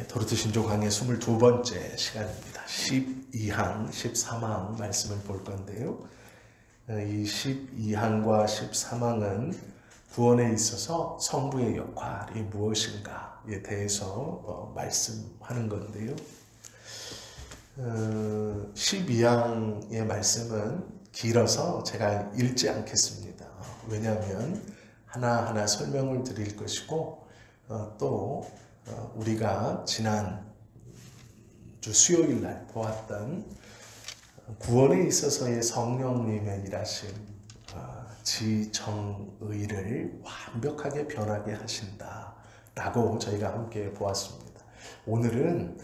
도르트신조 강의 22번째 시간입니다. 12항, 13항 말씀을 볼 건데요. 이 12항과 13항은 구원에 있어서 성부의 역할이 무엇인가에 대해서 말씀하는 건데요. 12항의 말씀은 길어서 제가 읽지 않겠습니다. 왜냐하면 하나하나 설명을 드릴 것이고 또 우리가 지난 주 수요일 날 보았던 구원에 있어서의 성령님의 일하심 지정의를 완벽하게 변하게 하신다라고 저희가 함께 보았습니다. 오늘은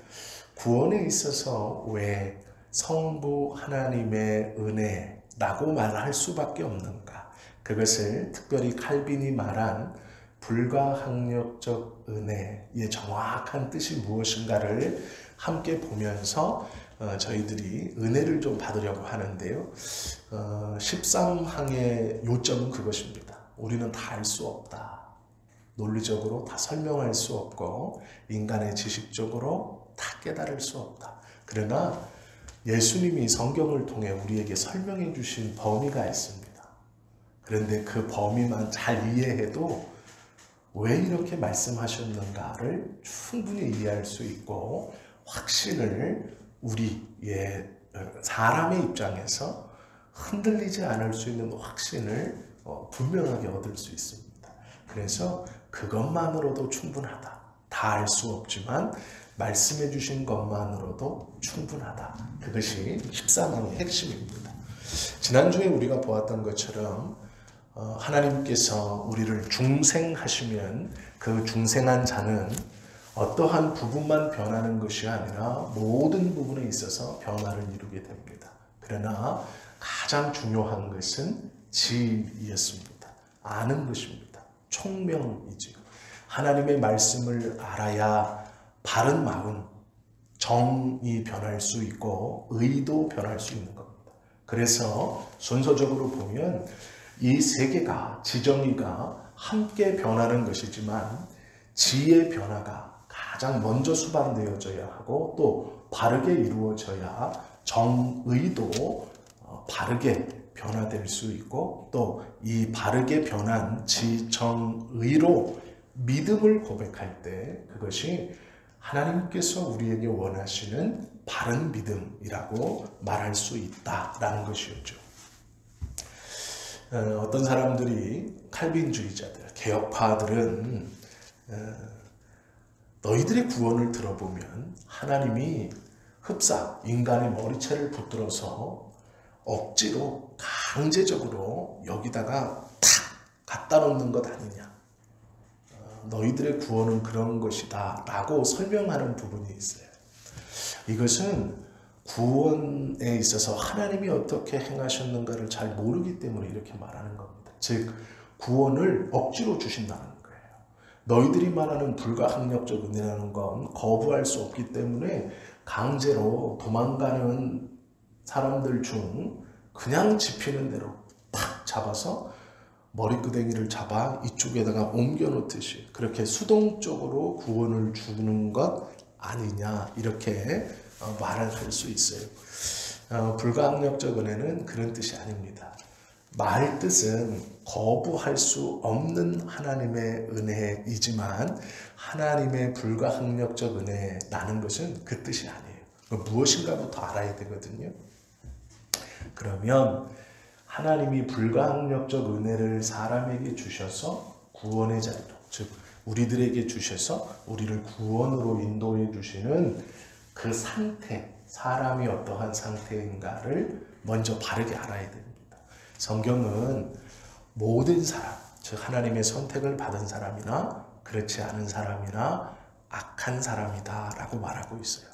구원에 있어서 왜 성부 하나님의 은혜라고 말할 수밖에 없는가, 그것을 특별히 칼빈이 말한 불가항력적 은혜의 정확한 뜻이 무엇인가를 함께 보면서 저희들이 은혜를 좀 받으려고 하는데요. 13항의 요점은 그것입니다. 우리는 다 알 수 없다. 논리적으로 다 설명할 수 없고 인간의 지식적으로 다 깨달을 수 없다. 그러나 예수님이 성경을 통해 우리에게 설명해 주신 범위가 있습니다. 그런데 그 범위만 잘 이해해도 왜 이렇게 말씀하셨는가를 충분히 이해할 수 있고 확신을 우리의 사람의 입장에서 흔들리지 않을 수 있는 확신을 분명하게 얻을 수 있습니다. 그래서 그것만으로도 충분하다. 다 알 수 없지만 말씀해 주신 것만으로도 충분하다. 그것이 13항의 핵심입니다. 지난주에 우리가 보았던 것처럼 하나님께서 우리를 중생하시면 그 중생한 자는 어떠한 부분만 변하는 것이 아니라 모든 부분에 있어서 변화를 이루게 됩니다. 그러나 가장 중요한 것은 지혜였습니다. 아는 것입니다. 총명이지요. 하나님의 말씀을 알아야 바른 마음, 정이 변할 수 있고 의도 변할 수 있는 겁니다. 그래서 순서적으로 보면 이 세 개가, 지정의가 함께 변하는 것이지만 지의 변화가 가장 먼저 수반되어져야 하고 또 바르게 이루어져야 정의도 바르게 변화될 수 있고 또 이 바르게 변한 지정의로 믿음을 고백할 때 그것이 하나님께서 우리에게 원하시는 바른 믿음이라고 말할 수 있다라는 것이었죠. 어떤 사람들이 칼빈주의자들, 개혁파들은 너희들의 구원을 들어보면 하나님이 흡사 인간의 머리채를 붙들어서 억지로 강제적으로 여기다가 탁 갖다 놓는 것 아니냐. 너희들의 구원은 그런 것이다 라고 설명하는 부분이 있어요. 이것은 구원에 있어서 하나님이 어떻게 행하셨는가를 잘 모르기 때문에 이렇게 말하는 겁니다. 즉 구원을 억지로 주신다는 거예요. 너희들이 말하는 불가항력적 은혜라는 건 거부할 수 없기 때문에 강제로 도망가는 사람들 중 그냥 집히는 대로 팍 잡아서 머리끄댕이를 잡아 이쪽에다가 옮겨놓듯이 그렇게 수동적으로 구원을 주는 것 아니냐 이렇게 말을 할 수 있어요. 불가항력적 은혜는 그런 뜻이 아닙니다. 말 뜻은 거부할 수 없는 하나님의 은혜이지만 하나님의 불가항력적 은혜라는 것은 그 뜻이 아니에요. 무엇인가부터 알아야 되거든요. 그러면 하나님이 불가항력적 은혜를 사람에게 주셔서 구원의 자리로, 즉 우리들에게 주셔서 우리를 구원으로 인도해 주시는 그 상태, 사람이 어떠한 상태인가를 먼저 바르게 알아야 됩니다. 성경은 모든 사람, 즉 하나님의 선택을 받은 사람이나 그렇지 않은 사람이나 악한 사람이다 라고 말하고 있어요.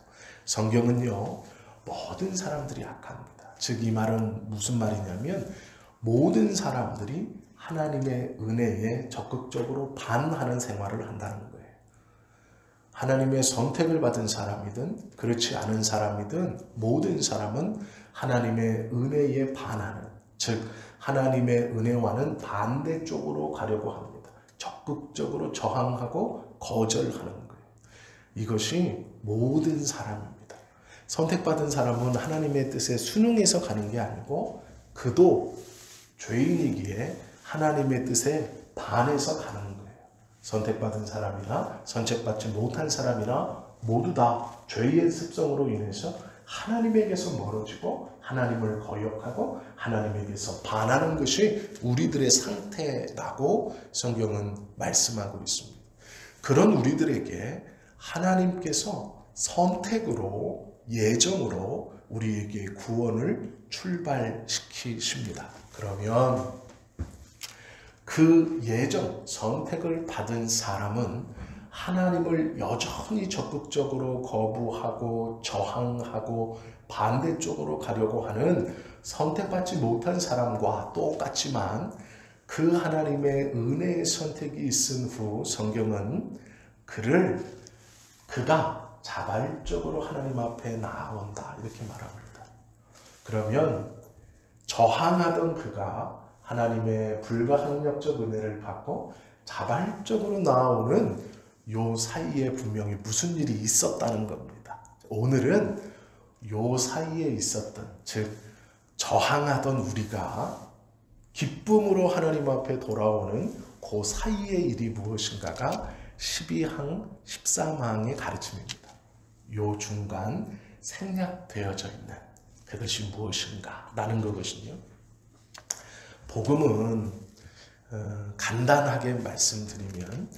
성경은요 모든 사람들이 악합니다. 즉 이 말은 무슨 말이냐면 모든 사람들이 하나님의 은혜에 적극적으로 반하는 생활을 한다는 거예요. 하나님의 선택을 받은 사람이든 그렇지 않은 사람이든 모든 사람은 하나님의 은혜에 반하는, 즉 하나님의 은혜와는 반대쪽으로 가려고 합니다. 적극적으로 저항하고 거절하는 거예요. 이것이 모든 사람입니다. 선택받은 사람은 하나님의 뜻에 순응해서 가는 게 아니고 그도 죄인이기에 하나님의 뜻에 반해서 가는 거예요. 선택받은 사람이나 선택받지 못한 사람이나 모두 다 죄의 습성으로 인해서 하나님에게서 멀어지고 하나님을 거역하고 하나님에게서 반하는 것이 우리들의 상태라고 성경은 말씀하고 있습니다. 그런 우리들에게 하나님께서 선택으로 예정으로 우리에게 구원을 출발시키십니다. 그러면 그 예정, 선택을 받은 사람은 하나님을 여전히 적극적으로 거부하고 저항하고 반대쪽으로 가려고 하는 선택받지 못한 사람과 똑같지만 그 하나님의 은혜의 선택이 있은 후 성경은 그가 자발적으로 하나님 앞에 나아온다 이렇게 말합니다. 그러면 저항하던 그가 하나님의 불가항력적 은혜를 받고 자발적으로 나아오는 요 사이에 분명히 무슨 일이 있었다는 겁니다. 오늘은 요 사이에 있었던, 즉 저항하던 우리가 기쁨으로 하나님 앞에 돌아오는 그 사이의 일이 무엇인가가 12항, 13항의 가르침입니다. 요 중간 생략되어져 있는 그것이 무엇인가 라는 것이요. 복음은 간단하게 말씀드리면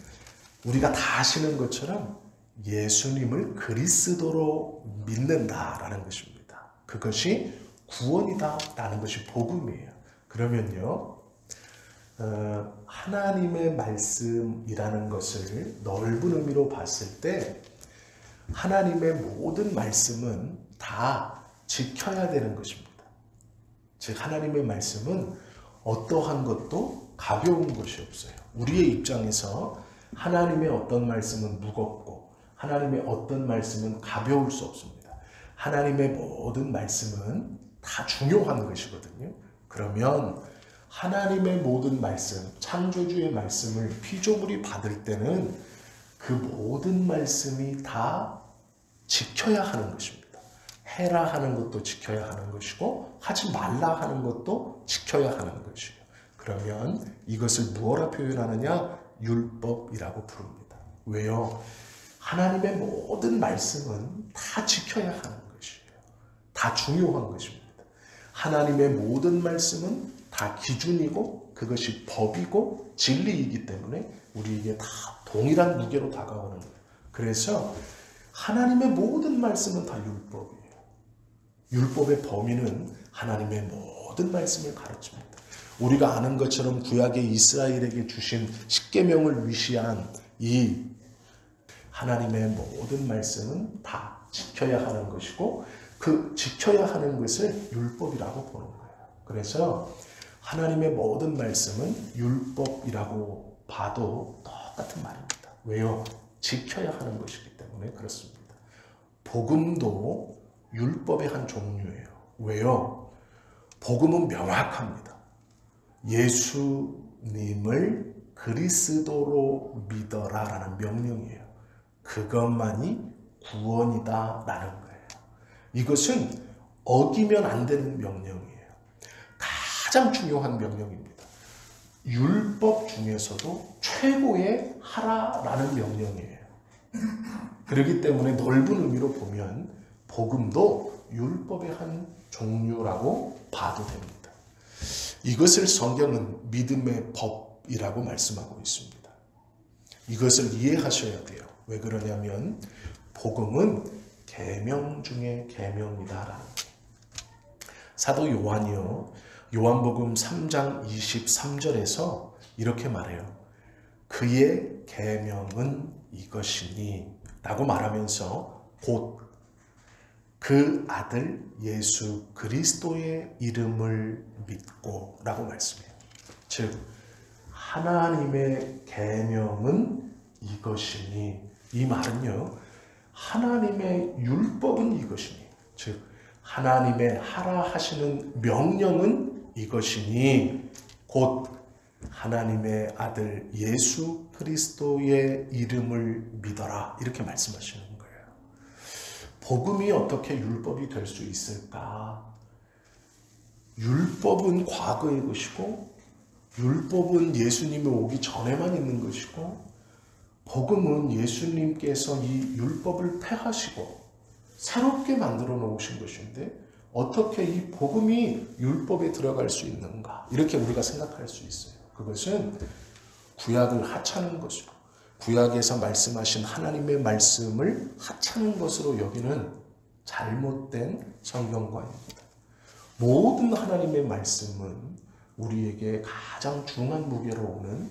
우리가 다 아시는 것처럼 예수님을 그리스도로 믿는다라는 것입니다. 그것이 구원이다라는 것이 복음이에요. 그러면요, 하나님의 말씀이라는 것을 넓은 의미로 봤을 때 하나님의 모든 말씀은 다 지켜야 되는 것입니다. 즉 하나님의 말씀은 어떠한 것도 가벼운 것이 없어요. 우리의 입장에서 하나님의 어떤 말씀은 무겁고 하나님의 어떤 말씀은 가벼울 수 없습니다. 하나님의 모든 말씀은 다 중요한 것이거든요. 그러면 하나님의 모든 말씀, 창조주의 말씀을 피조물이 받을 때는 그 모든 말씀이 다 지켜야 하는 것입니다. 해라 하는 것도 지켜야 하는 것이고 하지 말라 하는 것도 지켜야 하는 것이에요. 그러면 이것을 무엇라 표현하느냐? 율법이라고 부릅니다. 왜요? 하나님의 모든 말씀은 다 지켜야 하는 것이에요. 다 중요한 것입니다. 하나님의 모든 말씀은 다 기준이고 그것이 법이고 진리이기 때문에 우리에게 다 동일한 무게로 다가오는 거예요. 그래서 하나님의 모든 말씀은 다 율법이에요. 율법의 범위는 하나님의 모든 말씀을 가르칩니다. 우리가 아는 것처럼 구약의 이스라엘에게 주신 십계명을 위시한 이 하나님의 모든 말씀은 다 지켜야 하는 것이고 그 지켜야 하는 것을 율법이라고 보는 거예요. 그래서 하나님의 모든 말씀은 율법이라고 봐도 똑같은 말입니다. 왜요? 지켜야 하는 것이기 때문에 그렇습니다. 복음도 율법의 한 종류예요. 왜요? 복음은 명확합니다. 예수님을 그리스도로 믿어라라는 명령이에요. 그것만이 구원이다라는 거예요. 이것은 어기면 안 되는 명령이에요. 가장 중요한 명령입니다. 율법 중에서도 최고의 하라라는 명령이에요. 그렇기 때문에 넓은 의미로 보면 복음도 율법의 한 종류라고 봐도 됩니다. 이것을 성경은 믿음의 법이라고 말씀하고 있습니다. 이것을 이해하셔야 돼요. 왜 그러냐면 복음은 계명 중에 계명이다라는 거예요. 사도 요한이요. 요한복음 3장 23절에서 이렇게 말해요. 그의 계명은 이것이니 라고 말하면서 곧 그 아들 예수 그리스도의 이름을 믿고 라고 말씀해요. 즉 하나님의 계명은 이것이니, 이 말은요 하나님의 율법은 이것이니, 즉 하나님의 하라 하시는 명령은 이것이니 곧 하나님의 아들 예수 그리스도의 이름을 믿어라 이렇게 말씀하시는 거예요. 복음이 어떻게 율법이 될 수 있을까? 율법은 과거의 것이고 율법은 예수님이 오기 전에만 있는 것이고 복음은 예수님께서 이 율법을 폐하시고 새롭게 만들어 놓으신 것인데 어떻게 이 복음이 율법에 들어갈 수 있는가? 이렇게 우리가 생각할 수 있어요. 그것은 구약을 하찮은 것이고 구약에서 말씀하신 하나님의 말씀을 하찮은 것으로 여기는 잘못된 성경관입니다. 모든 하나님의 말씀은 우리에게 가장 중한 무게로 오는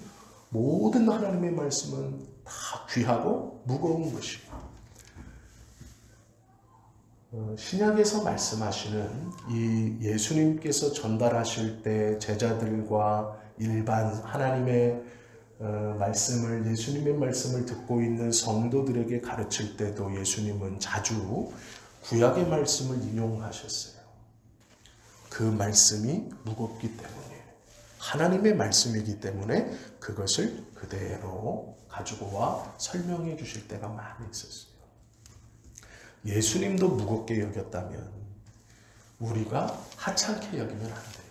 모든 하나님의 말씀은 다 귀하고 무거운 것이고 신약에서 말씀하시는 이 예수님께서 전달하실 때 제자들과 일반 하나님의 말씀을 예수님의 말씀을 듣고 있는 성도들에게 가르칠 때도 예수님은 자주 구약의 말씀을 인용하셨어요. 그 말씀이 무겁기 때문에 하나님의 말씀이기 때문에 그것을 그대로 가지고 와 설명해 주실 때가 많이 있었어요. 예수님도 무겁게 여겼다면 우리가 하찮게 여기면 안 돼요.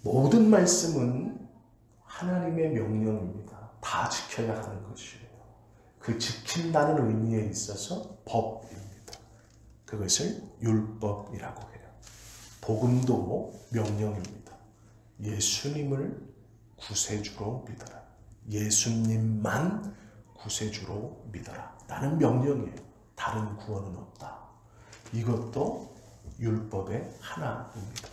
모든 말씀은 하나님의 명령입니다. 다 지켜야 하는 것이에요. 그 지킨다는 의미에 있어서 법입니다. 그것을 율법이라고 해요. 복음도 명령입니다. 예수님을 구세주로 믿어라. 예수님만 구세주로 믿어라. 라는 명령이에요. 다른 구원은 없다. 이것도 율법의 하나입니다.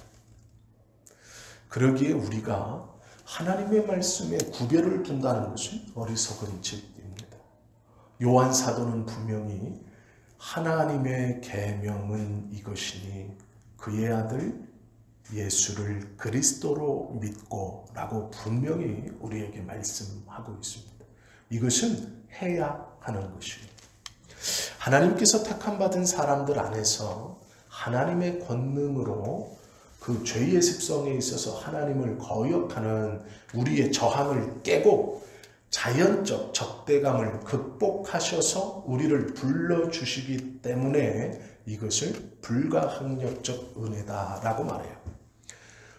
그러기에 우리가 하나님의 말씀에 구별을 둔다는 것은 어리석은 짓입니다. 요한 사도는 분명히 하나님의 계명은 이것이니 그의 아들 예수를 그리스도로 믿고 라고 분명히 우리에게 말씀하고 있습니다. 이것은 해야 하는 것입니다. 하나님께서 택함받은 사람들 안에서 하나님의 권능으로 그 죄의 습성에 있어서 하나님을 거역하는 우리의 저항을 깨고 자연적 적대감을 극복하셔서 우리를 불러주시기 때문에 이것을 불가항력적 은혜다라고 말해요.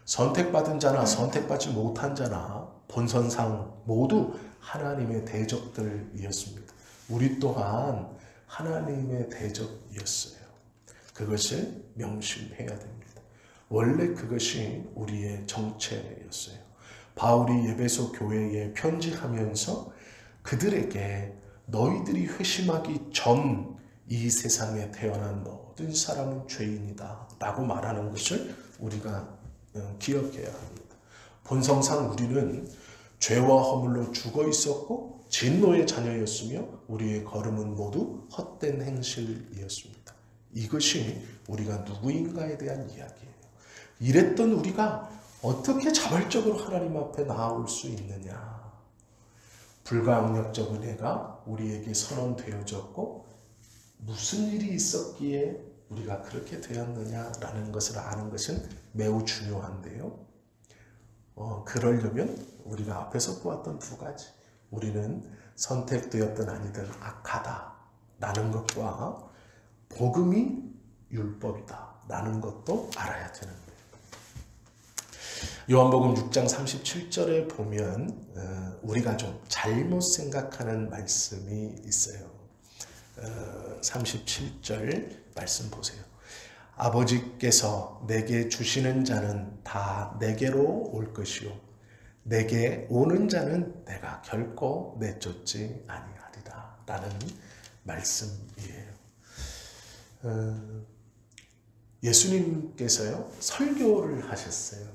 선택받은 자나 선택받지 못한 자나 본선상 모두 하나님의 대적들이었습니다. 우리 또한 하나님의 대적이었어요. 그것을 명심해야 됩니다. 원래 그것이 우리의 정체였어요. 바울이 에베소 교회에 편지하면서 그들에게 너희들이 회심하기 전 이 세상에 태어난 모든 사람은 죄인이다 라고 말하는 것을 우리가 기억해야 합니다. 본성상 우리는 죄와 허물로 죽어 있었고 진노의 자녀였으며 우리의 걸음은 모두 헛된 행실이었습니다. 이것이 우리가 누구인가에 대한 이야기예요. 이랬던 우리가 어떻게 자발적으로 하나님 앞에 나아올 수 있느냐. 불가항력적 은혜가 우리에게 선언되어졌고 무슨 일이 있었기에 우리가 그렇게 되었느냐라는 것을 아는 것은 매우 중요한데요. 그러려면 우리가 앞에서 보았던 두 가지, 우리는 선택되었든 아니든 악하다라는 것과 복음이 율법이다라는 것도 알아야 되는 거예요. 요한복음 6장 37절에 보면 우리가 좀 잘못 생각하는 말씀이 있어요. 37절 말씀 보세요. 아버지께서 내게 주시는 자는 다 내게로 올 것이요 내게 오는 자는 내가 결코 내쫓지 아니하리라 라는 말씀이에요. 예수님께서요 설교를 하셨어요.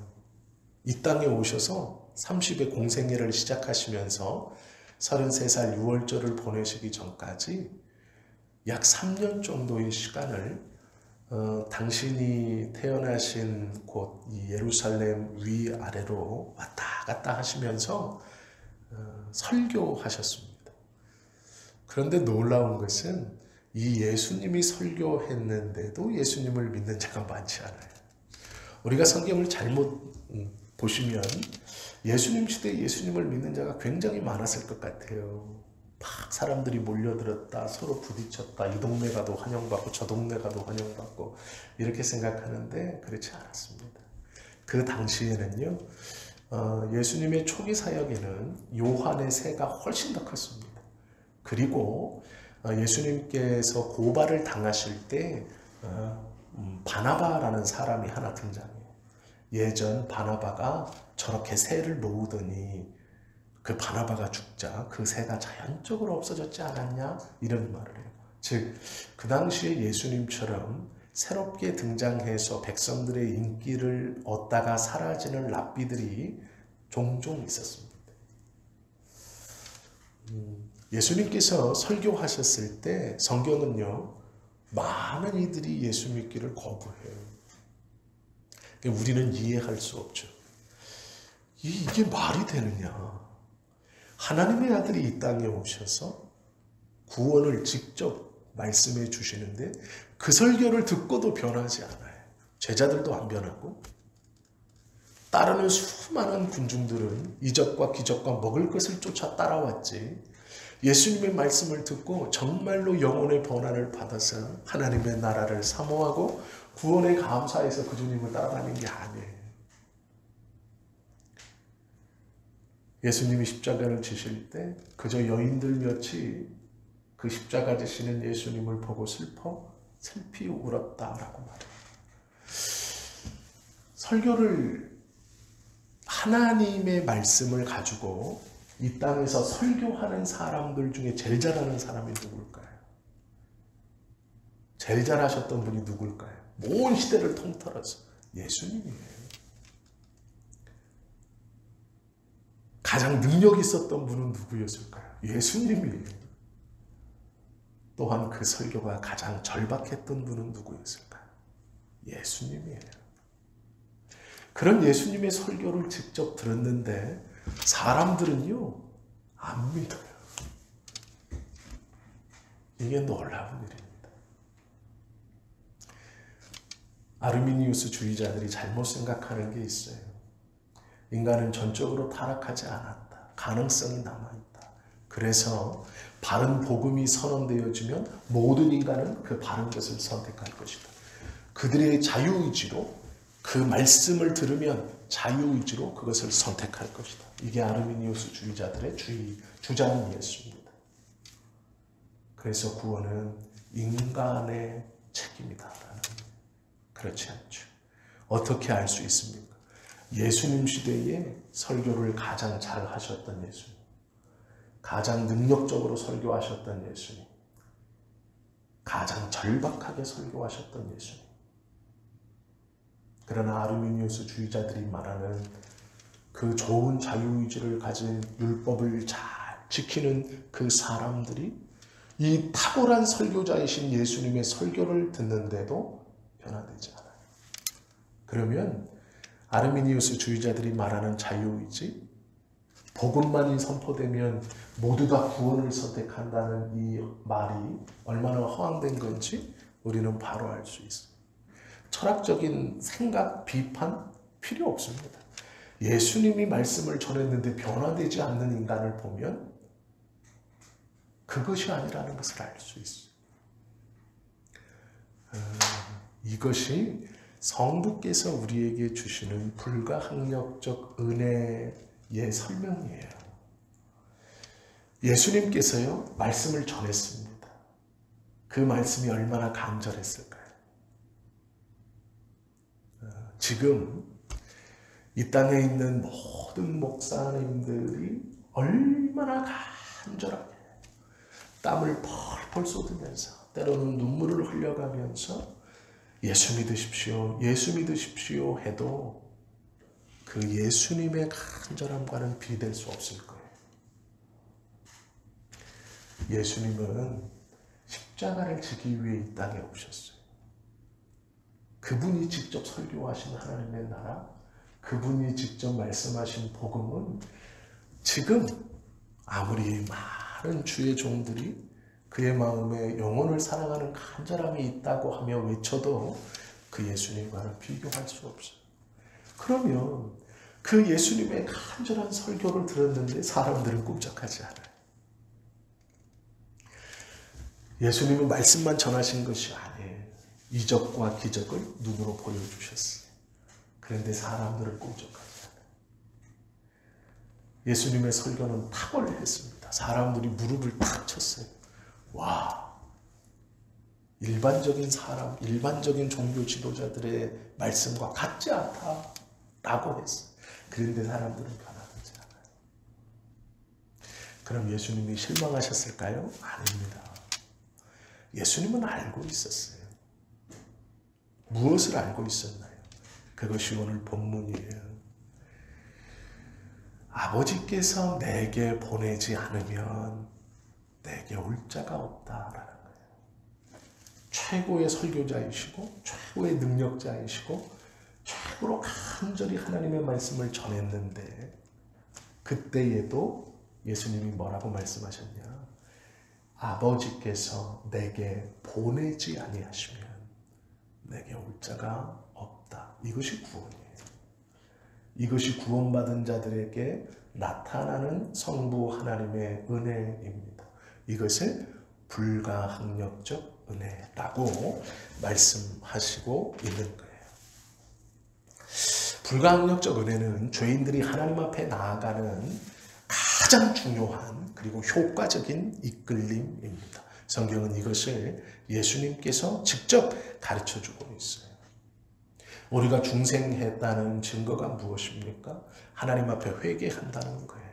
이 땅에 오셔서 30의 공생애를 시작하시면서 33살 6월절을 보내시기 전까지 약 3년 정도의 시간을 당신이 태어나신 곳 이 예루살렘 위아래로 왔다 갔다 하시면서 설교하셨습니다. 그런데 놀라운 것은 이 예수님이 설교했는데도 예수님을 믿는 자가 많지 않아요. 우리가 성경을 잘못 보시면 예수님 시대에 예수님을 믿는 자가 굉장히 많았을 것 같아요. 막 사람들이 몰려들었다, 서로 부딪혔다, 이 동네 가도 환영받고 저 동네 가도 환영받고 이렇게 생각하는데 그렇지 않았습니다. 그 당시에는요, 예수님의 초기 사역에는 요한의 세가 훨씬 더 컸습니다. 그리고 예수님께서 고발을 당하실 때 바나바라는 사람이 하나 등장해요. 예전 바나바가 저렇게 새를 놓으더니 그 바나바가 죽자 그 새가 자연적으로 없어졌지 않았냐? 이런 말을 해요. 즉, 그 당시에 예수님처럼 새롭게 등장해서 백성들의 인기를 얻다가 사라지는 랍비들이 종종 있었습니다. 예수님께서 설교하셨을 때 성경은요, 많은 이들이 예수 믿기를 거부해요. 우리는 이해할 수 없죠. 이게 말이 되느냐? 하나님의 아들이 이 땅에 오셔서 구원을 직접 말씀해 주시는데 그 설교를 듣고도 변하지 않아요. 제자들도 안 변하고 따르는 수많은 군중들은 이적과 기적과 먹을 것을 쫓아 따라왔지, 예수님의 말씀을 듣고 정말로 영혼의 번안을 받아서 하나님의 나라를 사모하고 구원에 감사해서 그 주님을 따라다니는 게 아니에요. 예수님이 십자가를 지실 때 그저 여인들 몇이 그 십자가 지시는 예수님을 보고 슬피 울었다라고 말해요. 설교를, 하나님의 말씀을 가지고 이 땅에서 설교하는 사람들 중에 제일 잘하는 사람이 누굴까요? 제일 잘하셨던 분이 누굴까요? 온 시대를 통틀어서 예수님이에요. 가장 능력 있었던 분은 누구였을까요? 예수님이에요. 또한 그 설교가 가장 절박했던 분은 누구였을까요? 예수님이에요. 그런 예수님의 설교를 직접 들었는데 사람들은요, 안 믿어요. 이게 놀라운 일입니다. 아르미니우스 주의자들이 잘못 생각하는 게 있어요. 인간은 전적으로 타락하지 않았다. 가능성이 남아있다. 그래서 바른 복음이 선언되어지면 모든 인간은 그 바른 것을 선택할 것이다. 그들의 자유의지로, 그 말씀을 들으면 자유의지로 그것을 선택할 것이다. 이게 아르미니우스 주의자들의 주장이었습니다. 그래서 구원은 인간의 책임이다라는, 그렇지 않죠. 어떻게 알 수 있습니까? 예수님 시대에 설교를 가장 잘 하셨던 예수님, 가장 능력적으로 설교하셨던 예수님, 가장 절박하게 설교하셨던 예수님. 그러나 아르미니우스 주의자들이 말하는 그 좋은 자유의지를 가진 율법을 잘 지키는 그 사람들이 이 탁월한 설교자이신 예수님의 설교를 듣는데도 변화되지 않아요. 그러면 아르미니우스 주의자들이 말하는 자유의지, 복음만이 선포되면 모두 다 구원을 선택한다는 이 말이 얼마나 허황된 건지 우리는 바로 알 수 있어요. 철학적인 생각, 비판 필요 없습니다. 예수님이 말씀을 전했는데 변화되지 않는 인간을 보면 그것이 아니라는 것을 알 수 있어요. 이것이 성부께서 우리에게 주시는 불가항력적 은혜의 설명이에요. 예수님께서요, 말씀을 전했습니다. 그 말씀이 얼마나 간절했을까요? 지금 이 땅에 있는 모든 목사님들이 얼마나 간절하게 땀을 펄펄 쏟으면서 때로는 눈물을 흘려가면서 예수 믿으십시오, 예수 믿으십시오 해도 그 예수님의 간절함과는 비될 수 없을 거예요. 예수님은 십자가를 지기 위해 이 땅에 오셨어요. 그분이 직접 설교하신 하나님의 나라, 그분이 직접 말씀하신 복음은 지금 아무리 많은 주의 종들이 그의 마음에 영혼을 사랑하는 간절함이 있다고 하며 외쳐도 그 예수님과는 비교할 수 없어요. 그러면 그 예수님의 간절한 설교를 들었는데 사람들은 꼼짝하지 않아요. 예수님은 말씀만 전하신 것이 아니에요. 이적과 기적을 눈으로 보여주셨어요. 그런데 사람들은 꼼짝하지 않아요. 예수님의 설교는 탁월했습니다. 사람들이 무릎을 탁 쳤어요. 와, 일반적인 사람, 일반적인 종교 지도자들의 말씀과 같지 않다라고 했어요. 그런데 사람들은 변하지 않아요. 그럼 예수님이 실망하셨을까요? 아닙니다. 예수님은 알고 있었어요. 무엇을 알고 있었나요? 그것이 오늘 본문이에요. 아버지께서 내게 보내지 않으면 내게 올 자가 없다라는 거예요. 최고의 설교자이시고 최고의 능력자이시고 최고로 간절히 하나님의 말씀을 전했는데 그때에도 예수님이 뭐라고 말씀하셨냐? 아버지께서 내게 보내지 아니하시면 내게 올 자가 없다. 이것이 구원이에요. 이것이 구원받은 자들에게 나타나는 성부 하나님의 은혜입니다. 이것을 불가항력적 은혜라고 말씀하시고 있는 거예요. 불가항력적 은혜는 죄인들이 하나님 앞에 나아가는 가장 중요한 그리고 효과적인 이끌림입니다. 성경은 이것을 예수님께서 직접 가르쳐주고 있어요. 우리가 중생했다는 증거가 무엇입니까? 하나님 앞에 회개한다는 거예요.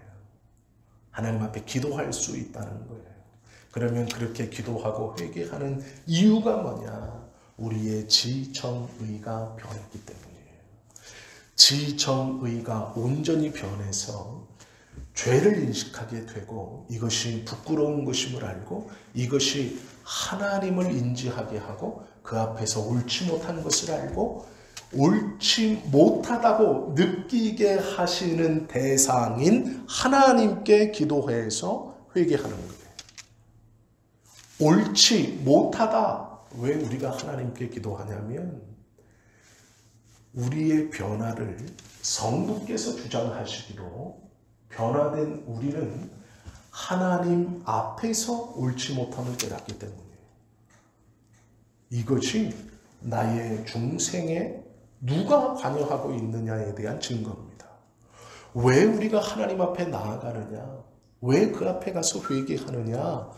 하나님 앞에 기도할 수 있다는 거예요. 그러면 그렇게 기도하고 회개하는 이유가 뭐냐? 우리의 지정의가 변했기 때문이에요. 지정의가 온전히 변해서 죄를 인식하게 되고 이것이 부끄러운 것임을 알고 이것이 하나님을 인지하게 하고 그 앞에서 옳지 못한 것을 알고 옳지 못하다고 느끼게 하시는 대상인 하나님께 기도해서 회개하는 거예요. 옳지 못하다. 왜 우리가 하나님께 기도하냐면 우리의 변화를 성부께서 주장하시기로 변화된 우리는 하나님 앞에서 옳지 못함을 깨닫기 때문이에요. 이것이 나의 중생에 누가 관여하고 있느냐에 대한 증거입니다. 왜 우리가 하나님 앞에 나아가느냐? 왜 그 앞에 가서 회개하느냐?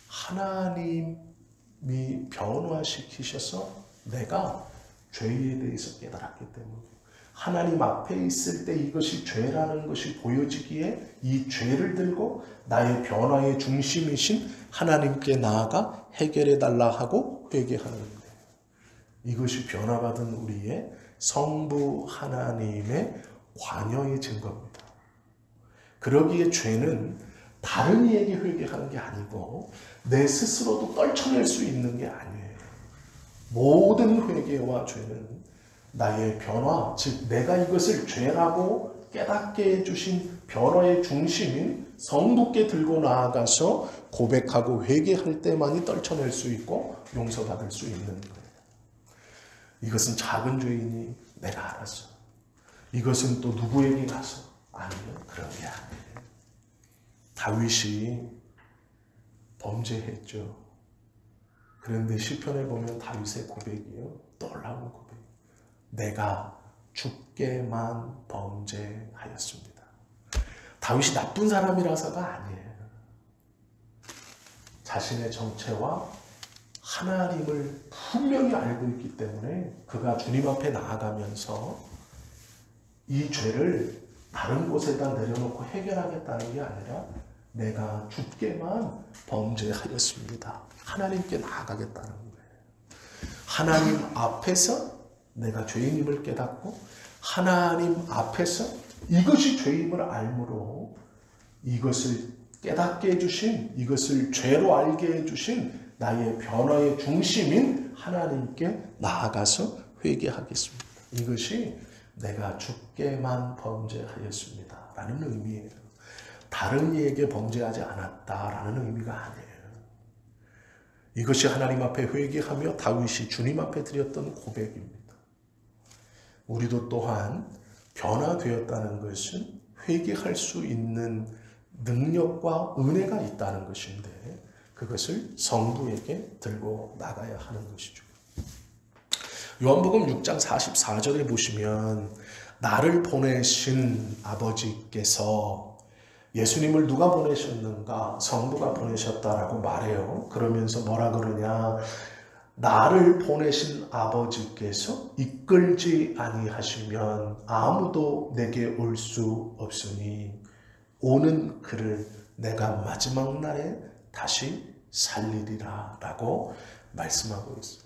하나님이 변화시키셔서 내가 죄에 대해서 깨달았기 때문이에요. 하나님 앞에 있을 때 이것이 죄라는 것이 보여지기에 이 죄를 들고 나의 변화의 중심이신 하나님께 나아가 해결해 달라 하고 회개하는 거예요. 이것이 변화받은 우리의 성부 하나님의 관여의 증거입니다. 그러기에 죄는 다른 이에게 회개하는 게 아니고 내 스스로도 떨쳐낼 수 있는 게 아니에요. 모든 회개와 죄는 나의 변화, 즉 내가 이것을 죄라고 깨닫게 해주신 변화의 중심인 성부께 들고 나아가서 고백하고 회개할 때만이 떨쳐낼 수 있고 용서받을 수 있는 거예요. 이것은 작은 죄이니 내가 알았어. 이것은 또 누구에게 가서 아니면 그런 게 아니에요. 다윗이 범죄했죠. 그런데 시편에 보면 다윗의 고백이요. 놀라운 고백. 내가 주께만 범죄하였습니다. 다윗이 나쁜 사람이라서가 아니에요. 자신의 정체와 하나님을 분명히 알고 있기 때문에 그가 주님 앞에 나아가면서 이 죄를 다른 곳에다 내려놓고 해결하겠다는 게 아니라 내가 주께만 범죄하였습니다. 하나님께 나아가겠다는 거예요. 하나님 앞에서 내가 죄인임을 깨닫고 하나님 앞에서 이것이 죄임을 알므로 이것을 깨닫게 해주신, 이것을 죄로 알게 해주신 나의 변화의 중심인 하나님께 나아가서 회개하겠습니다. 이것이 내가 주께만 범죄하였습니다 라는 의미예요. 다른 이에게 범죄하지 않았다라는 의미가 아니에요. 이것이 하나님 앞에 회개하며 다윗이 주님 앞에 드렸던 고백입니다. 우리도 또한 변화되었다는 것은 회개할 수 있는 능력과 은혜가 있다는 것인데 그것을 성부에게 들고 나가야 하는 것이죠. 요한복음 6장 44절에 보시면 나를 보내신 아버지께서 예수님을 누가 보내셨는가? 성부가 보내셨다라고 말해요. 그러면서 뭐라 그러냐? 나를 보내신 아버지께서 이끌지 아니하시면 아무도 내게 올 수 없으니 오는 그를 내가 마지막 날에 다시 살리리라 라고 말씀하고 있어요.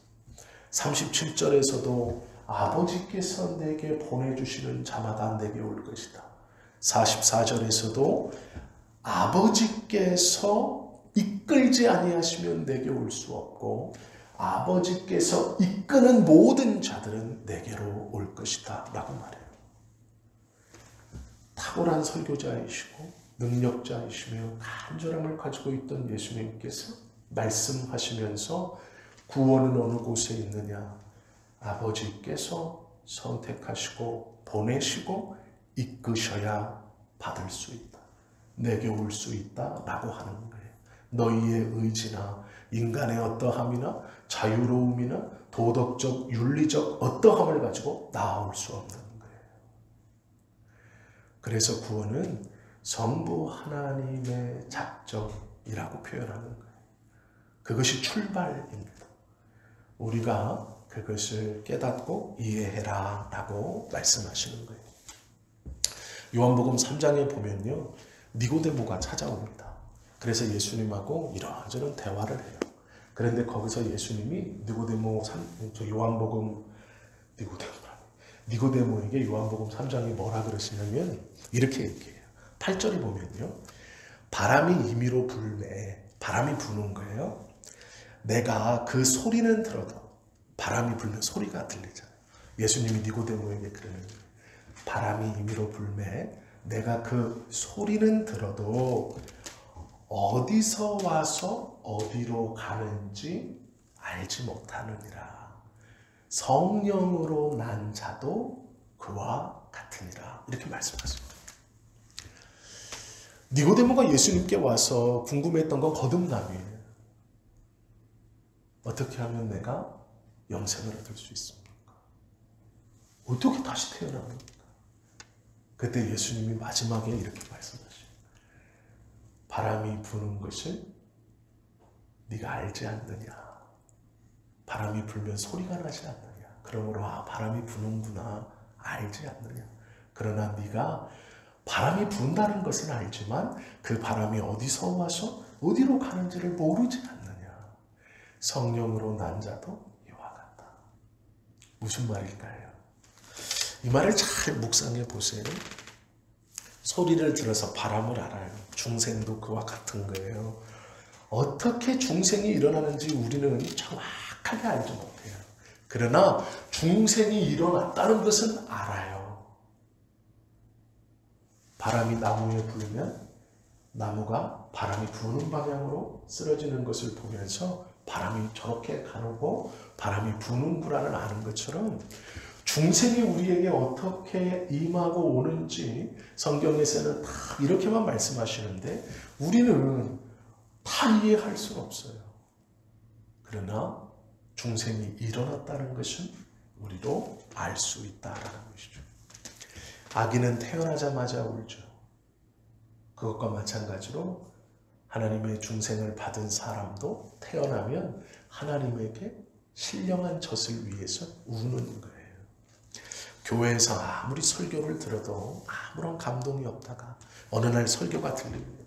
37절에서도 아버지께서 내게 보내주시는 자마다 내게 올 것이다. 44절에서도 아버지께서 이끌지 아니하시면 내게 올 수 없고 아버지께서 이끄는 모든 자들은 내게로 올 것이다 라고 말해요. 탁월한 설교자이시고 능력자이시며 간절함을 가지고 있던 예수님께서 말씀하시면서 구원은 어느 곳에 있느냐? 아버지께서 선택하시고 보내시고 이끄셔야 받을 수 있다. 내게 올 수 있다 라고 하는 거예요. 너희의 의지나 인간의 어떠함이나 자유로움이나 도덕적, 윤리적 어떠함을 가지고 나아올 수 없는 거예요. 그래서 구원은 성부 하나님의 작정이라고 표현하는 거예요. 그것이 출발입니다. 우리가 그것을 깨닫고 이해해라 라고 말씀하시는 거예요. 요한복음 3장에 보면요, 니고데모가 찾아옵니다. 그래서 예수님하고 이런저런 대화를 해요. 그런데 거기서 예수님이 니고데모에게 요한복음 3장이 뭐라 그러시냐면 이렇게 얘기해요. 8절에 보면요, 바람이 임의로 불매, 바람이 부는 거예요. 내가 그 소리는 들어도, 바람이 불면 소리가 들리잖아요. 예수님이 니고데모에게 그러는 거예요. 바람이 임의로 불매, 내가 그 소리는 들어도 어디서 와서 어디로 가는지 알지 못하느니라. 성령으로 난 자도 그와 같으니라. 이렇게 말씀하십니다. 니고데모가 예수님께 와서 궁금했던 건 거듭남이에요. 어떻게 하면 내가 영생을 얻을 수 있습니까? 어떻게 다시 태어납니까? 그때 예수님이 마지막에 이렇게 말씀하셔요. 바람이 부는 것을 네가 알지 않느냐? 바람이 불면 소리가 나지 않느냐? 그러므로 바람이 부는구나 알지 않느냐? 그러나 네가 바람이 분다는 것은 알지만 그 바람이 어디서 와서 어디로 가는지를 모르지 않느냐? 성령으로 난 자도 이와 같다. 무슨 말일까요? 이 말을 잘 묵상해 보세요. 소리를 들어서 바람을 알아요. 중생도 그와 같은 거예요. 어떻게 중생이 일어나는지 우리는 정확하게 알지 못해요. 그러나 중생이 일어났다는 것은 알아요. 바람이 나무에 불면 나무가 바람이 부는 방향으로 쓰러지는 것을 보면서 바람이 저렇게 가고 바람이 부는구나를 아는 것처럼 중생이 우리에게 어떻게 임하고 오는지 성경에서는 다 이렇게만 말씀하시는데 우리는 다 이해할 수는 없어요. 그러나 중생이 일어났다는 것은 우리도 알 수 있다는 것이죠. 아기는 태어나자마자 울죠. 그것과 마찬가지로 하나님의 중생을 받은 사람도 태어나면 하나님에게 신령한 젖을 위해서 우는 거예요. 교회에서 아무리 설교를 들어도 아무런 감동이 없다가 어느 날 설교가 들립니다.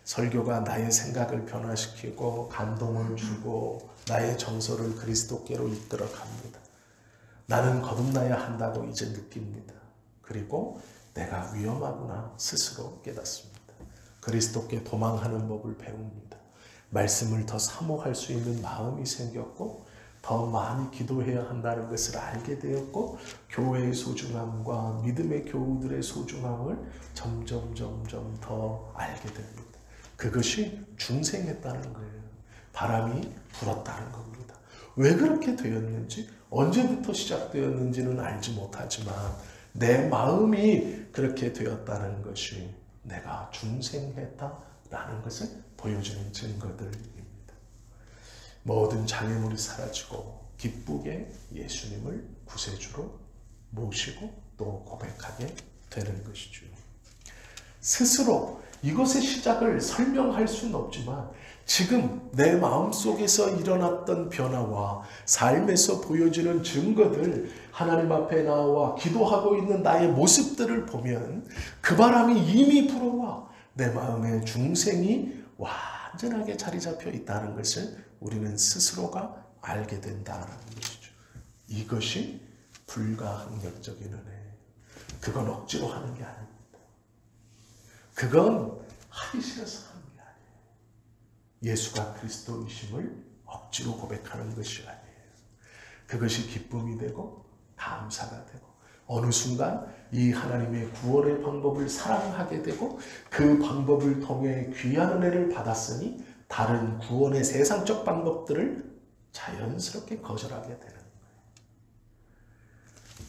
설교가 나의 생각을 변화시키고 감동을 주고 나의 정서를 그리스도께로 이끌어 갑니다. 나는 거듭나야 한다고 이제 느낍니다. 그리고 내가 위험하구나 스스로 깨닫습니다. 그리스도께 도망하는 법을 배웁니다. 말씀을 더 사모할 수 있는 마음이 생겼고 더 많이 기도해야 한다는 것을 알게 되었고 교회의 소중함과 믿음의 교우들의 소중함을 점점 더 알게 됩니다. 그것이 중생했다는 거예요. 바람이 불었다는 겁니다. 왜 그렇게 되었는지 언제부터 시작되었는지는 알지 못하지만 내 마음이 그렇게 되었다는 것이 내가 중생했다라는 것을 보여주는 증거들입니다. 모든 장애물이 사라지고 기쁘게 예수님을 구세주로 모시고 또 고백하게 되는 것이죠. 스스로 이것의 시작을 설명할 수는 없지만 지금 내 마음속에서 일어났던 변화와 삶에서 보여지는 증거들, 하나님 앞에 나와 기도하고 있는 나의 모습들을 보면 그 바람이 이미 불어와 내 마음의 중생이 완전하게 자리 잡혀 있다는 것을 우리는 스스로가 알게 된다는 것이죠. 이것이 불가항력적인 은혜. 그건 억지로 하는 게 아닙니다. 그건 하기 싫어서 하는 게 아니에요. 예수가 그리스도이심을 억지로 고백하는 것이 아니에요. 그것이 기쁨이 되고 감사가 되고 어느 순간 이 하나님의 구원의 방법을 사랑하게 되고 그 방법을 통해 귀한 은혜를 받았으니 다른 구원의 세상적 방법들을 자연스럽게 거절하게 되는 거예요.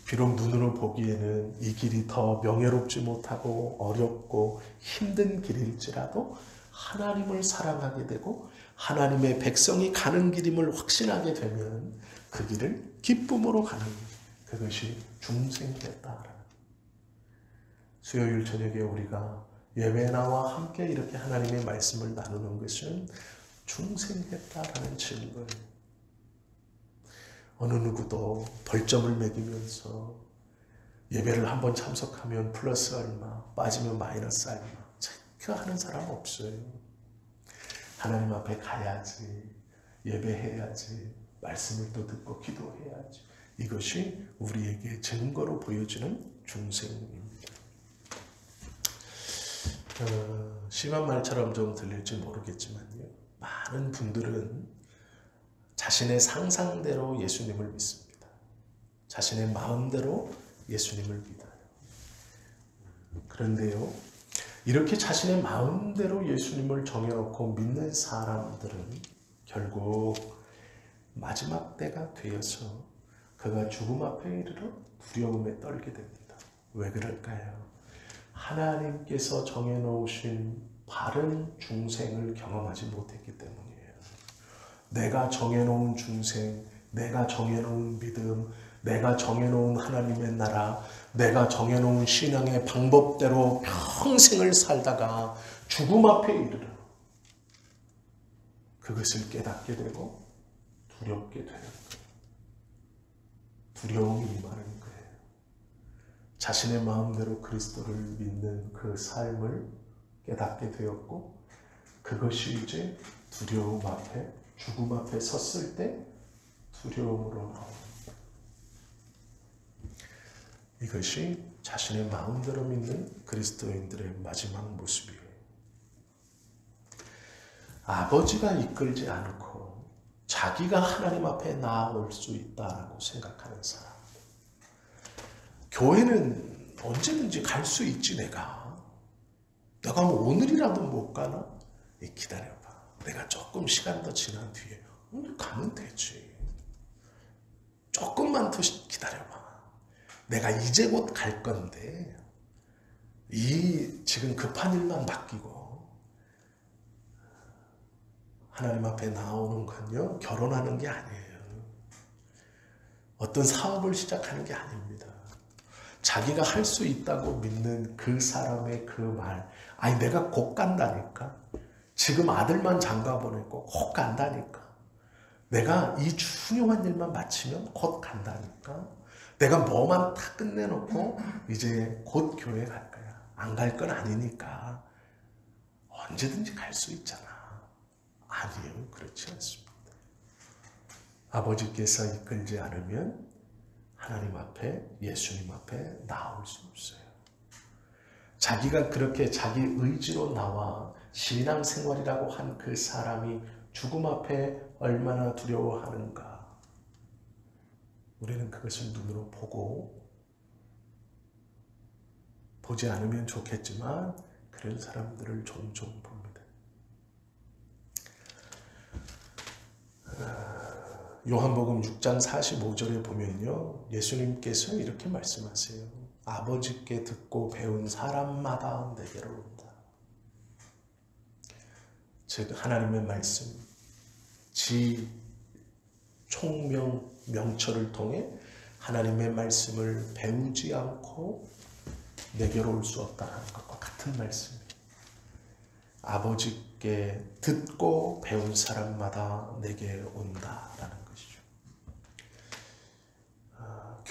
비록 눈으로 보기에는 이 길이 더 명예롭지 못하고 어렵고 힘든 길일지라도 하나님을 사랑하게 되고 하나님의 백성이 가는 길임을 확신하게 되면 그 길을 기쁨으로 가는 거예요. 그것이 중생됐다라는. 수요일 저녁에 우리가 예배 나와 함께 이렇게 하나님의 말씀을 나누는 것은 중생했다라는 증거예요. 어느 누구도 벌점을 매기면서 예배를 한번 참석하면 플러스 얼마, 빠지면 마이너스 얼마 체크하는 사람 없어요. 하나님 앞에 가야지, 예배해야지, 말씀을 또 듣고 기도해야지. 이것이 우리에게 증거로 보여지는 중생입니다. 심한 말처럼 좀 들릴지 모르겠지만요. 많은 분들은 자신의 상상대로 예수님을 믿습니다. 자신의 마음대로 예수님을 믿어요. 그런데요, 이렇게 자신의 마음대로 예수님을 정해놓고 믿는 사람들은 결국 마지막 때가 되어서 그가 죽음 앞에 이르러 두려움에 떨게 됩니다. 왜 그럴까요? 하나님께서 정해놓으신 바른 중생을 경험하지 못했기 때문이에요. 내가 정해놓은 중생, 내가 정해놓은 믿음, 내가 정해놓은 하나님의 나라, 내가 정해놓은 신앙의 방법대로 평생을 살다가 죽음 앞에 이르러 그것을 깨닫게 되고 두렵게 되는 거예요. 두려움이 임하는 거예요. 자신의 마음대로 그리스도를 믿는 그 삶을 깨닫게 되었고 그것이 이제 두려움 앞에, 죽음 앞에 섰을 때 두려움으로 나옵니다. 이것이 자신의 마음대로 믿는 그리스도인들의 마지막 모습이에요. 아버지가 이끌지 않고 자기가 하나님 앞에 나아올 수 있다라고 생각하는 사람. 교회는 언제든지 갈 수 있지 내가 뭐 오늘이라도 못 가나? 기다려봐. 내가 조금 시간 더 지난 뒤에 가면 되지. 조금만 더 기다려봐. 내가 이제 곧 갈 건데 이 지금 급한 일만 맡기고 하나님 앞에 나오는 건요 결혼하는 게 아니에요. 어떤 사업을 시작하는 게 아닙니다. 자기가 할 수 있다고 믿는 그 사람의 그 말, 아니 내가 곧 간다니까. 지금 아들만 장가 보내고 곧 간다니까. 내가 이 중요한 일만 마치면 곧 간다니까. 내가 뭐만 다 끝내놓고 이제 곧 교회 갈 거야. 안 갈 건 아니니까. 언제든지 갈 수 있잖아. 아니에요. 그렇지 않습니다. 아버지께서 이끌지 않으면 하나님 앞에, 예수님 앞에 나올 수 없어요. 자기가 그렇게 자기 의지로 나와 신앙생활이라고 한 그 사람이 죽음 앞에 얼마나 두려워하는가. 우리는 그것을 눈으로 보지 않으면 좋겠지만 그런 사람들을 종종 봅니다. 요한복음 6장 45절에 보면요. 예수님께서 이렇게 말씀하세요. 아버지께 듣고 배운 사람마다 내게로 온다. 즉 하나님의 말씀, 지 총명 명철을 통해 하나님의 말씀을 배우지 않고 내게로 올 수 없다는 것과 같은 말씀이에요. 아버지께 듣고 배운 사람마다 내게 온다라는 것이죠.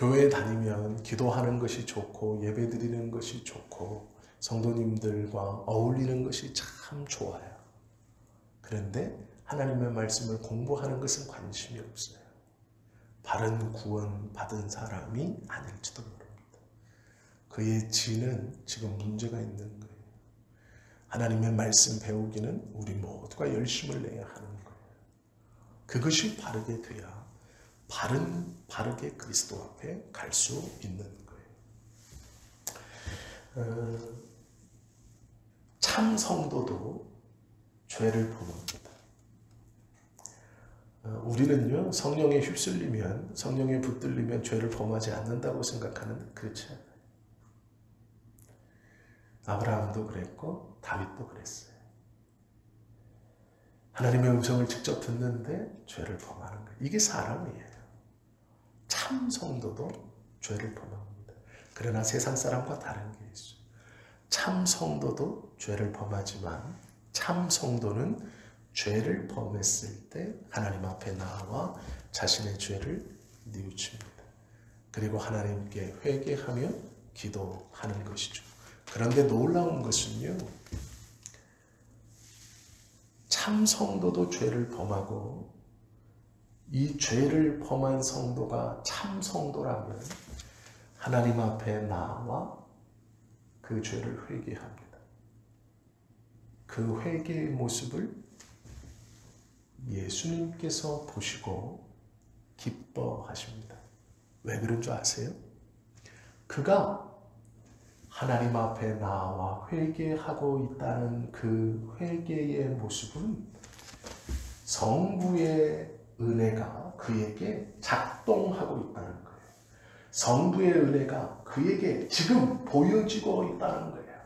교회에 다니면 기도하는 것이 좋고 예배드리는 것이 좋고 성도님들과 어울리는 것이 참 좋아요. 그런데 하나님의 말씀을 공부하는 것은 관심이 없어요. 바른 구원 받은 사람이 아닐지도 모릅니다. 그의 지는 지금 문제가 있는 거예요. 하나님의 말씀 배우기는 우리 모두가 열심을 내야 하는 거예요. 그것이 바르게 돼야 바르게 그리스도 앞에 갈 수 있는 거예요. 참 성도도 죄를 범합니다. 우리는요, 성령에 휩쓸리면, 성령에 붙들리면 죄를 범하지 않는다고 생각하는데 그렇지 않아요. 아브라함도 그랬고 다윗도 그랬어요. 하나님의 음성을 직접 듣는데 죄를 범하는 거예요. 이게 사람이에요. 참 성도도 죄를 범합니다. 그러나 세상 사람과 다른 게 있어요. 참 성도도 죄를 범하지만 참 성도는 죄를 범했을 때 하나님 앞에 나와 자신의 죄를 뉘우칩니다. 그리고 하나님께 회개하며 기도하는 것이죠. 그런데 놀라운 것은요, 참 성도도 죄를 범하고 이 죄를 범한 성도가 참 성도라면 하나님 앞에 나와 그 죄를 회개합니다. 그 회개의 모습을 예수님께서 보시고 기뻐하십니다. 왜 그런 줄 아세요? 그가 하나님 앞에 나와 회개하고 있다는 그 회개의 모습은 성부의 은혜가 그에게 작동하고 있다는 거예요. 성부의 은혜가 그에게 지금 보여지고 있다는 거예요.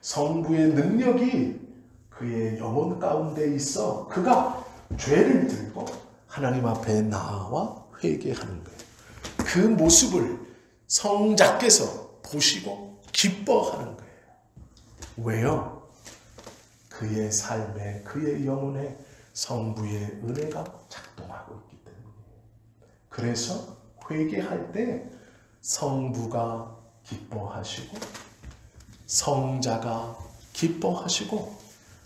성부의 능력이 그의 영혼 가운데 있어 그가 죄를 들고 하나님 앞에 나와 회개하는 거예요. 그 모습을 성자께서 보시고 기뻐하는 거예요. 왜요? 그의 삶에, 그의 영혼에 성부의 은혜가 작동하고 있기 때문이에요. 그래서 회개할 때 성부가 기뻐하시고 성자가 기뻐하시고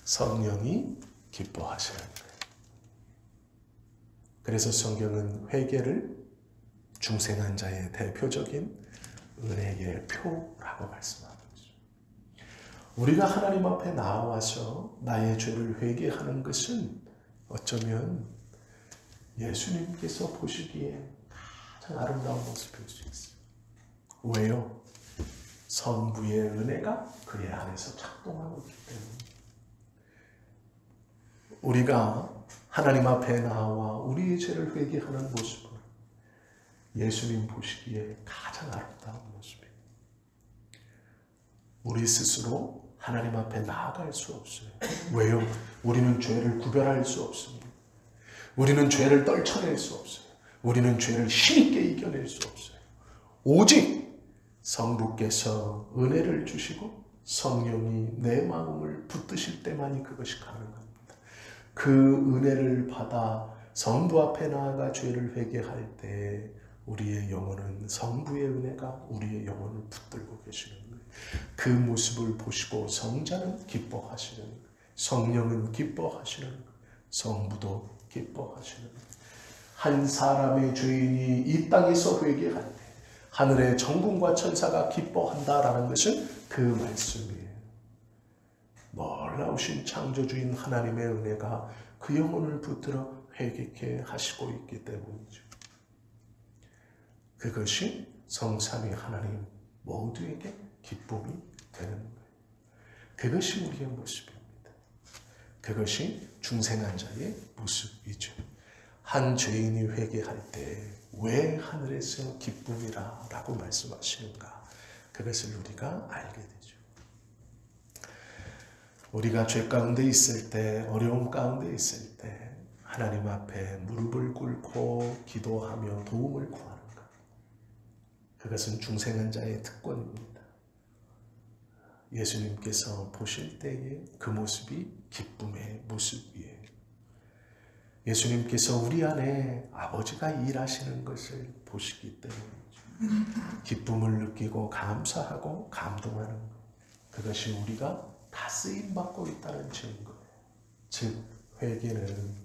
성령이 기뻐하시는 거예요. 그래서 성경은 회개를 중생한 자의 대표적인 은혜의 표라고 말씀하는 거죠. 우리가 하나님 앞에 나와서 나의 죄를 회개하는 것은 어쩌면 예수님께서 보시기에 가장 아름다운 모습일 수 있어요. 왜요? 성부의 은혜가 그의 안에서 작동하고 있기 때문에. 우리가 하나님 앞에 나와 우리의 죄를 회개하는 모습을 예수님 보시기에 가장 아름다운 모습이에요. 우리 스스로 하나님 앞에 나아갈 수 없어요. 왜요? 우리는 죄를 구별할 수 없습니다. 우리는 죄를 떨쳐낼 수 없어요. 우리는 죄를 힘있게 이겨낼 수 없어요. 오직 성부께서 은혜를 주시고 성령이 내 마음을 붙드실 때만이 그것이 가능합니다. 그 은혜를 받아 성부 앞에 나아가 죄를 회개할 때 우리의 영혼은 성부의 은혜가 우리의 영혼을 붙들고 계시는 거예요. 그 모습을 보시고 성자는 기뻐하시는 거예요. 성령은 기뻐하시는 거예요. 성부도 기뻐하시는 거예요. 한 사람의 죄인이 이 땅에서 회개할 때 하늘의 정군과 천사가 기뻐한다라는 것은 그 말씀이에요. 놀라우신 창조주인 하나님의 은혜가 그 영혼을 붙들어 회개케 하시고 있기 때문이죠. 그것이 성삼위 하나님 모두에게 기쁨이 되는 거예요. 그것이 우리의 모습입니다. 그것이 중생한 자의 모습이죠. 한 죄인이 회개할 때 왜 하늘에서 기쁨이라 라고 말씀하시는가? 그것을 우리가 알게 되죠. 우리가 죄 가운데 있을 때, 어려움 가운데 있을 때 하나님 앞에 무릎을 꿇고 기도하며 도움을 구하는 것, 그것은 중생한 자의 특권입니다. 예수님께서 보실 때에 그 모습이 기쁨의 모습이에요. 예수님께서 우리 안에 아버지가 일하시는 것을 보시기 때문이죠. 기쁨을 느끼고 감사하고 감동하는 것, 그것이 우리가 다 쓰임받고 있다는 증거예요. 즉 회개는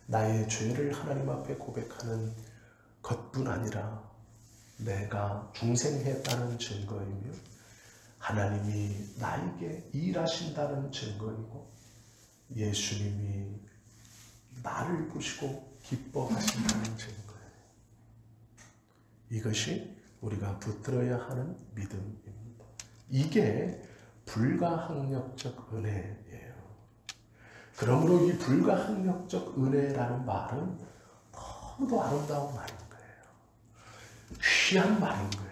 나의 죄를 하나님 앞에 고백하는 것뿐 아니라 내가 중생했다는 증거이며 하나님이 나에게 일하신다는 증거이고 예수님이 나를 보시고 기뻐하신다는 증거예요. 이것이 우리가 붙들어야 하는 믿음입니다. 이게 불가항력적 은혜예요. 그러므로 이 불가항력적 은혜라는 말은 너무도 아름다운 말인 거예요. 귀한 말인 거예요.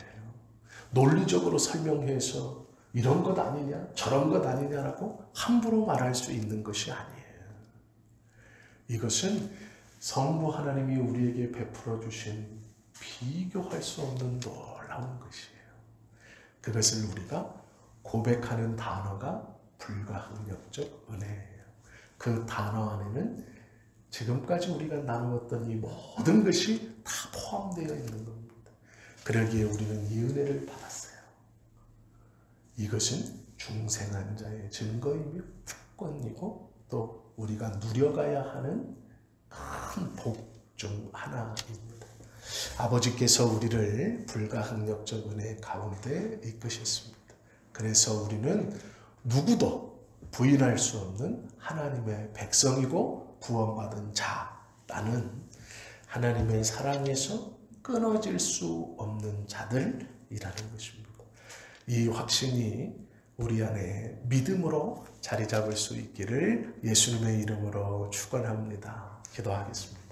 논리적으로 설명해서 이런 것 아니냐, 저런 것 아니냐라고 함부로 말할 수 있는 것이 아니에요. 이것은 성부 하나님이 우리에게 베풀어 주신 비교할 수 없는 놀라운 것이에요. 그것을 우리가 고백하는 단어가 불가항력적 은혜예요. 그 단어 안에는 지금까지 우리가 나누었던 이 모든 것이 다 포함되어 있는 겁니다. 그러기에 우리는 이 은혜를 받았어요. 이것은 중생한 자의 증거이며 특권이고 또 우리가 누려가야 하는 큰 복 중 하나입니다. 아버지께서 우리를 불가항력적 은혜 가운데 이끄셨습니다. 그래서 우리는 누구도 부인할 수 없는 하나님의 백성이고 구원받은 자라는 하나님의 사랑에서 끊어질 수 없는 자들이라는 것입니다. 이 확신이 우리 안에 믿음으로 자리 잡을 수 있기를 예수님의 이름으로 축원합니다. 기도하겠습니다.